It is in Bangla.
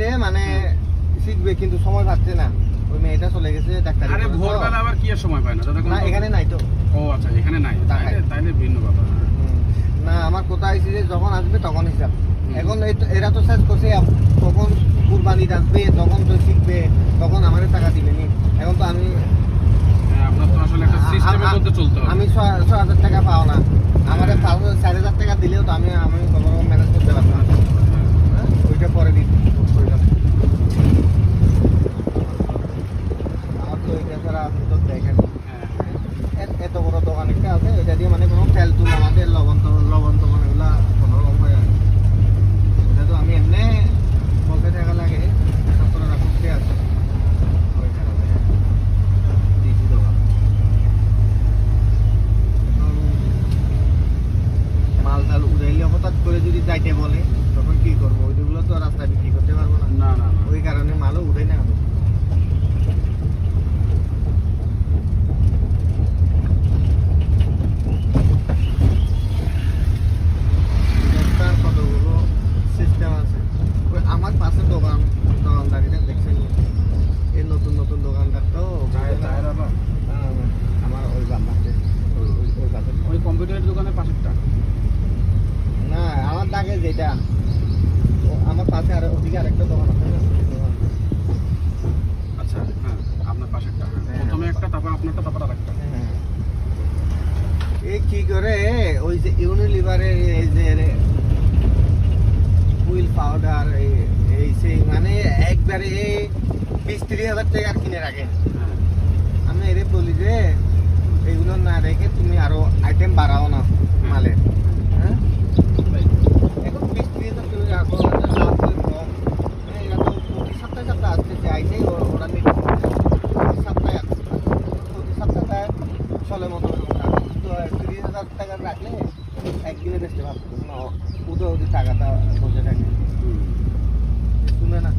শিখতে মানে শিখবে কিন্তু সময় পাচ্ছে না। ওই মেয়েটা চলে গেছে ডাক্তার। আরে ভোরবেলা আবার কি আর সময় পায় না না এখানে নাই তো। ও আচ্ছা এখানে নাই, তাইলে ভিন্ন ব্যাপার। না আমার কথা হয়েছে যে যখন আসবে তখন হিসাব। এখন এরা তো শেষ করছে, তখন কুরবানি আসবে তখন তো শিখবে, তখন আমাদের টাকা দিবে নি। এখন তো আমি আপনার তো আসলে একটা সিস্টেমের মধ্যে চলতে হবে। আমি 6,000 টাকা পাও না, আমাদের 4,500 টাকা দিলেও তো আমি কোনো ম্যানেজ করতে পারবো না। ওইটা পরে দিই আমার তো ওইটা ছাড়া আপনি তো দেখেন এত বড় দোকান একটা আছে, ওইটা দিয়ে মানে কোনো তেল তুল আমাদের লবণ তো মানে ওগুলা কোনো রকম হয় আর ওটা তো আমি এমনি বলতে টাকা লাগে ছাত্ররা খুঁজতে আছে ওই কারণে দিচ্ছি দোকান। মাল টাল উড়াইলে হঠাৎ করে যদি যাইতে বলে তখন কি করবো? ওইগুলো তো রাস্তায় বিক্রি করতে পারবো না। না না ওই কারণে মালও উঠে না। কতগুলো সিস্টেম আছে। ওই আমার পাশে দোকানদারিটা দেখছেন, এই নতুন নতুন দোকানদার তো আমার ওই বাম্বাতে ওই পাশে ওই কম্পিউটারের দোকানের পাশেরটা না, আমার দাগে যেটা আমার পাশে আর ওদিকে আরেকটা দোকান আছে না। আচ্ছা হ্যাঁ আপনার পাশেরটা, প্রথমে একটা তারপর আপনারটা তারপর আরেকটা। এই কি করে ওই যে ইউনিলিভারের এই যে হুইল পাউডার এই সেই মানে একবারে 20-30 হাজার টাকা কিনে রাখে। আমি এর বলি যে এইগুলো না রেখে তুমি আরো আইটেম বাড়াও না মালের। হ্যাঁ এখন 20-30 হাজার টাকা রাখো, এরা তো প্রতি সপ্তাহে আসতেছে, আইসেই ওরা নিতে সপ্তাহে আসছে, প্রতি সপ্তাহে চলে মতো 30,000 টাকা রাখলে একদিনে বেচতে পারতো না, ওদের টাকাটা বসে থাকে শুনে না।